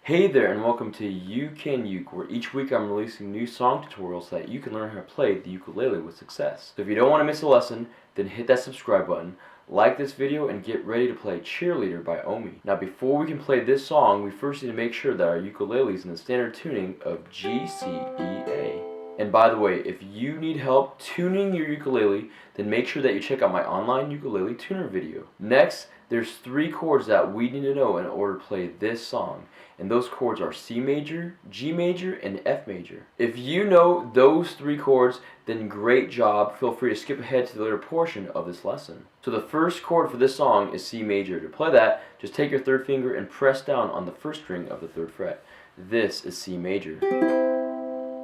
Hey there and welcome to You Can Uke, where each week I'm releasing new song tutorials so that you can learn how to play the ukulele with success. So if you don't want to miss a lesson, then hit that subscribe button, like this video, and get ready to play Cheerleader by OMI. Now before we can play this song, we first need to make sure that our ukulele is in the standard tuning of G, C, E, A. And by the way, if you need help tuning your ukulele, then make sure that you check out my online ukulele tuner video. Next, there's 3 chords that we need to know in order to play this song. And those chords are C major, G major, and F major. If you know those 3 chords, then great job. Feel free to skip ahead to the later portion of this lesson. So the first chord for this song is C major. To play that, just take your 3rd finger and press down on the 1st string of the 3rd fret. This is C major.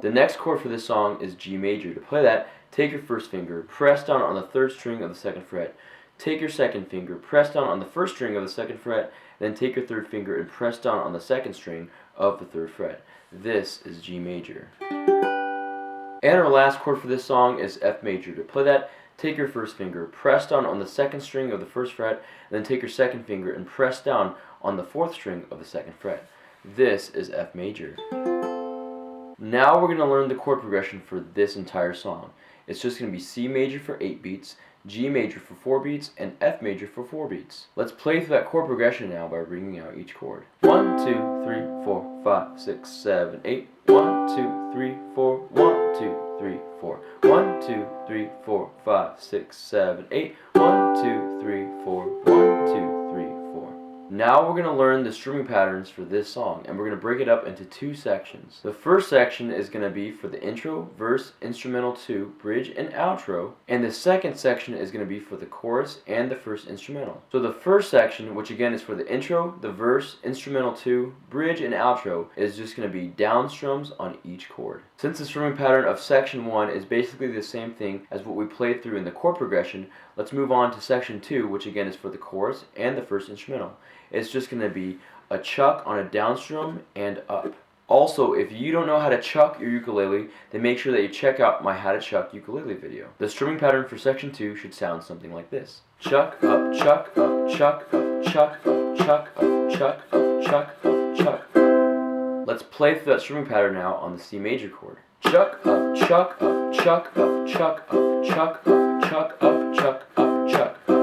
The next chord for this song is G major. To play that, take your 1st finger, press down on the 3rd string of the 2nd fret. Take your 2nd finger, press down on the 1st string of the 2nd fret, then take your 3rd finger and press down on the 2nd string of the 3rd fret. This is G major. And our last chord for this song is F major. To play that, take your 1st finger, press down on the 2nd string of the 1st fret, then take your 2nd finger and press down on the 4th string of the 2nd fret. This is F major. Now we're going to learn the chord progression for this entire song. It's just going to be C major for 8 beats, G major for 4 beats, and F major for 4 beats. Let's play through that chord progression now by bringing out each chord. 1, 2, 3, 4, 5, 6, 7, 8. 1, 2, 3, 4, 1, 2, 3, 4. 1, 2, 3, 4, 5, 6, 7, 8. 1, 2, 3, 4, 1, 2, 3, 4. Now we're going to learn the strumming patterns for this song, and we're going to break it up into 2 sections. The first section is going to be for the intro, verse, instrumental 2, bridge, and outro, and the second section is going to be for the chorus and the first instrumental. So the first section, which again is for the intro, the verse, instrumental 2, bridge, and outro, is just going to be down strums on each chord. Since the strumming pattern of section 1 is basically the same thing as what we played through in the chord progression, let's move on to section 2, which again is for the chorus and the first instrumental. It's just going to be a chuck on a down strum and up. Also, if you don't know how to chuck your ukulele, then make sure that you check out my How to Chuck Ukulele video. The strumming pattern for section 2 should sound something like this. Chuck, up, chuck, up, chuck, up, chuck, up, chuck, up, chuck, up, chuck, up, chuck. Let's play through that strumming pattern now on the C major chord. Chuck, up, chuck, up, chuck, up, chuck, up, chuck, up, chuck, up, chuck, up, chuck, up.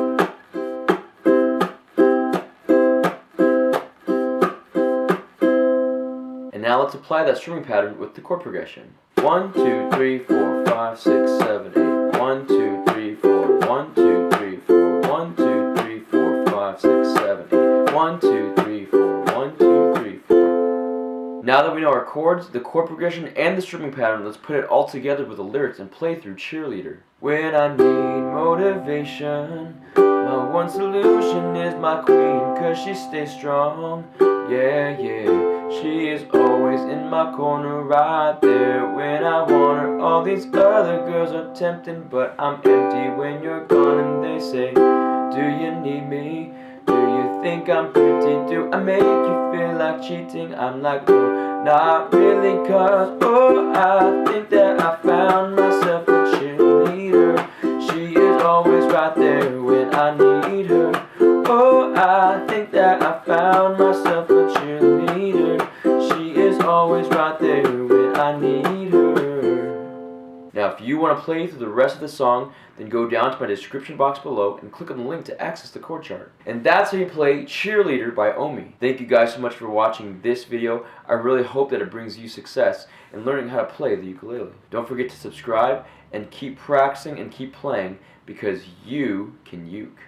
And now let's apply that strumming pattern with the chord progression. 1, 2, 3, 4, 5, 6, 7, 8. 1, 2, 3, 4. 1, 2, 3, 4. 1, 2, 3, 4, 5, 6, 7, 8. 1, 2, 3, 4. 1, 2, 3, 4. Now that we know our chords, the chord progression, and the strumming pattern, let's put it all together with the lyrics and play through Cheerleader. When I need motivation, my one solution is my queen, 'cause she stays strong. Yeah, yeah. She is always in my corner, right there when I want her. All these other girls are tempting, but I'm empty when you're gone. And they say, do you need me? Do you think I'm pretty? Do I make you feel like cheating? I'm like, no, not really, 'cause oh, I think that I found myself a cheerleader. She is always right there when I need her. Oh, I think that I found myself a cheerleader. She is always right there when I need her. Now, if you want to play through the rest of the song, then go down to my description box below and click on the link to access the chord chart. And that's how you play Cheerleader by OMI. Thank you guys so much for watching this video. I really hope that it brings you success in learning how to play the ukulele. Don't forget to subscribe and keep practicing and keep playing, because you can uke.